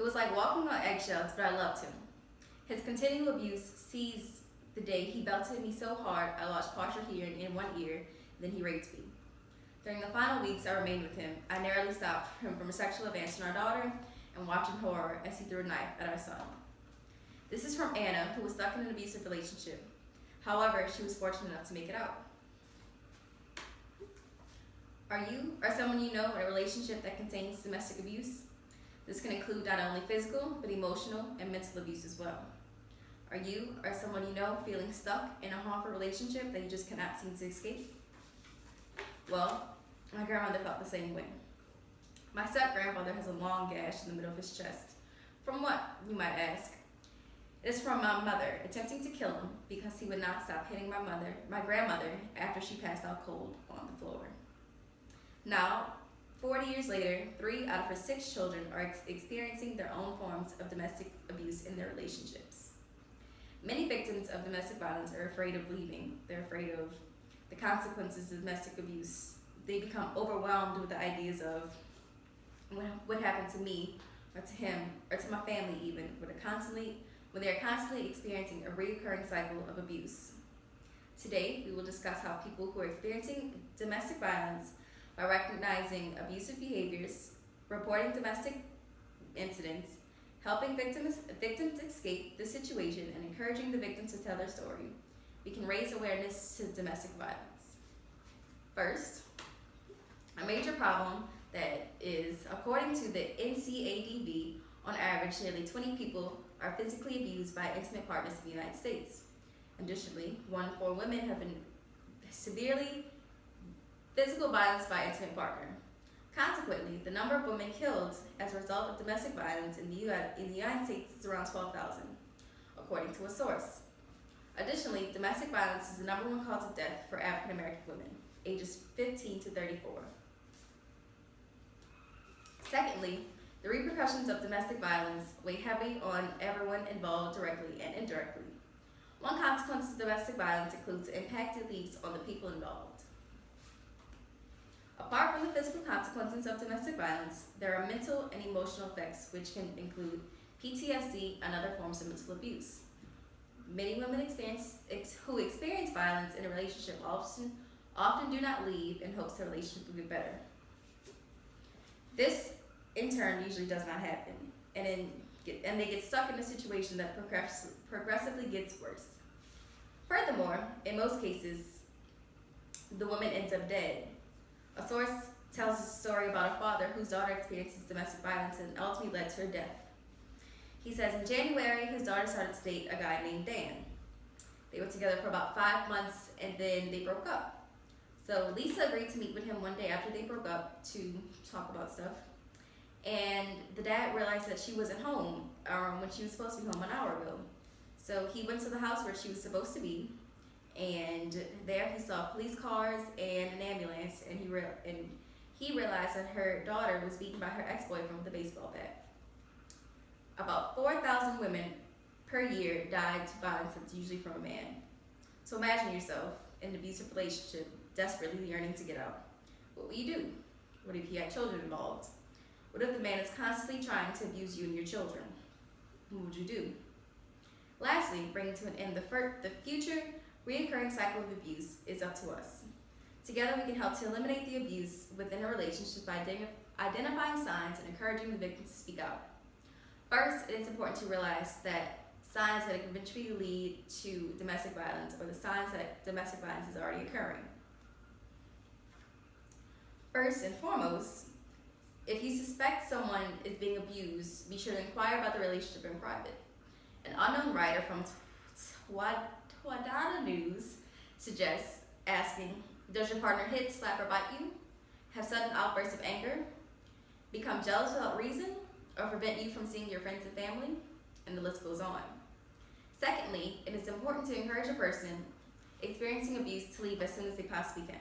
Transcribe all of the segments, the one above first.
It was like walking on eggshells, but I loved him. His continual abuse seized the day he belted me so hard I lost partial hearing in one ear, then he raped me. During the final weeks I remained with him, I narrowly stopped him from sexual advance on our daughter and watching horror as he threw a knife at our son. This is from Anna, who was stuck in an abusive relationship. However, she was fortunate enough to make it out. Are you or someone you know in a relationship that contains domestic abuse? This can include not only physical, but emotional and mental abuse as well. Are you or someone you know feeling stuck in a harmful relationship that you just cannot seem to escape? Well, my grandmother felt the same way. My step-grandfather has a long gash in the middle of his chest. From what, you might ask? It is from my mother attempting to kill him because he would not stop hitting my grandmother after she passed out cold on the floor. Now, 40 years later, 3 out of her 6 children are experiencing their own forms of domestic abuse in their relationships. Many victims of domestic violence are afraid of leaving. They're afraid of the consequences of domestic abuse. They become overwhelmed with the ideas of what happened to me or to him or to my family even, when they are constantly experiencing a recurring cycle of abuse. Today, we will discuss how people who are experiencing domestic violence by recognizing abusive behaviors, reporting domestic incidents, helping victims escape the situation, and encouraging the victims to tell their story, we can raise awareness to domestic violence. First, a major problem that is, according to the NCADV, on average, nearly 20 people are physically abused by intimate partners in the United States. Additionally, 1 in 4 women have been severely physical violence by intimate partner. Consequently, the number of women killed as a result of domestic violence in the United States is around 12,000, according to a source. Additionally, domestic violence is the #1 cause of death for African American women, ages 15 to 34. Secondly, the repercussions of domestic violence weigh heavily on everyone involved directly and indirectly. One consequence of domestic violence includes the impact it leaves on the people involved. Apart from the physical consequences of domestic violence, there are mental and emotional effects which can include PTSD and other forms of mental abuse. Many women who experience violence in a relationship often do not leave in hopes the relationship will get better. This, in turn, usually does not happen, and they get stuck in a situation that progressively gets worse. Furthermore, in most cases, the woman ends up dead. A source tells a story about a father whose daughter experiences domestic violence and ultimately led to her death. He says in January, his daughter started to date a guy named Dan. They were together for about 5 months and then they broke up. So Lisa agreed to meet with him one day after they broke up to talk about stuff. And the dad realized that she wasn't home when she was supposed to be home an hour ago. So he went to the house where she was supposed to be, and there he saw police cars and an ambulance, and he realized that her daughter was beaten by her ex-boyfriend with a baseball bat. About 4,000 women per year died to violence that's usually from a man. So imagine yourself in an abusive relationship, desperately yearning to get out. What will you do? What if you had children involved? What if the man is constantly trying to abuse you and your children? What would you do? Lastly, bringing to an end the future reoccurring cycle of abuse is up to us. Together we can help to eliminate the abuse within a relationship by identifying signs and encouraging the victim to speak out. First, it is important to realize that signs that eventually lead to domestic violence or the signs that domestic violence is already occurring. First and foremost, if you suspect someone is being abused, be sure to inquire about the relationship in private. An unknown writer from Twadana News suggests asking, does your partner hit, slap, or bite you? Have sudden outbursts of anger? Become jealous without reason? Or prevent you from seeing your friends and family? And the list goes on. Secondly, it is important to encourage a person experiencing abuse to leave as soon as they possibly can,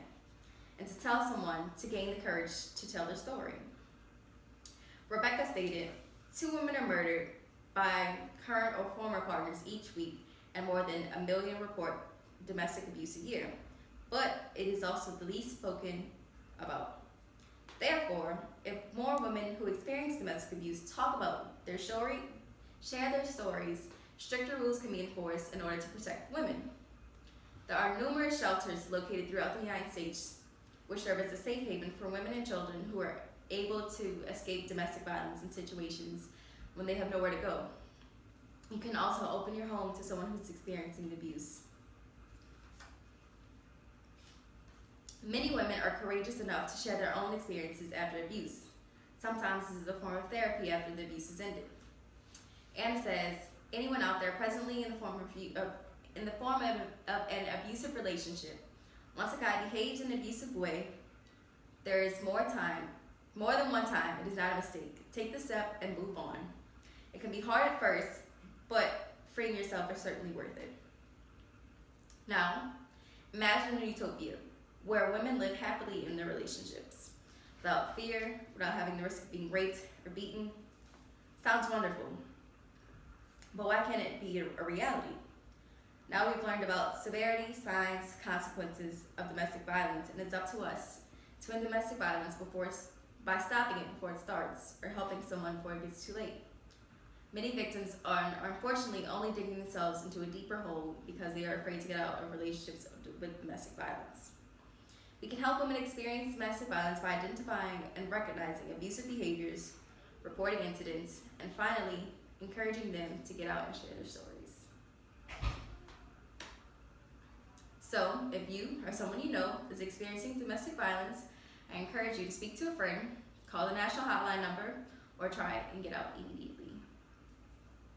and to tell someone to gain the courage to tell their story. Rebecca stated, 2 women are murdered by current or former partners each week, and more than 1 million report domestic abuse a year. But it is also the least spoken about. Therefore, if more women who experience domestic abuse talk about their story, share their stories, stricter rules can be enforced in order to protect women. There are numerous shelters located throughout the United States which serve as a safe haven for women and children who are able to escape domestic violence in situations when they have nowhere to go. You can also open your home to someone who's experiencing abuse. Many women are courageous enough to share their own experiences after abuse. Sometimes this is a form of therapy after the abuse is ended. Anna says, anyone out there presently in the form of an abusive relationship, once a guy behaves in an abusive way, there is more than one time, it is not a mistake. Take the step and move on. It can be hard at first, but freeing yourself is certainly worth it. Now, imagine a utopia where women live happily in their relationships, without fear, without having the risk of being raped or beaten. Sounds wonderful, but why can't it be a reality? Now we've learned about severity, signs, consequences of domestic violence, and it's up to us to end domestic violence by stopping it before it starts, or helping someone before it gets too late. Many victims are unfortunately only digging themselves into a deeper hole because they are afraid to get out of relationships with domestic violence. We can help women experience domestic violence by identifying and recognizing abusive behaviors, reporting incidents, and finally, encouraging them to get out and share their stories. So, if you or someone you know is experiencing domestic violence, I encourage you to speak to a friend, call the national hotline number, or try and get out immediately.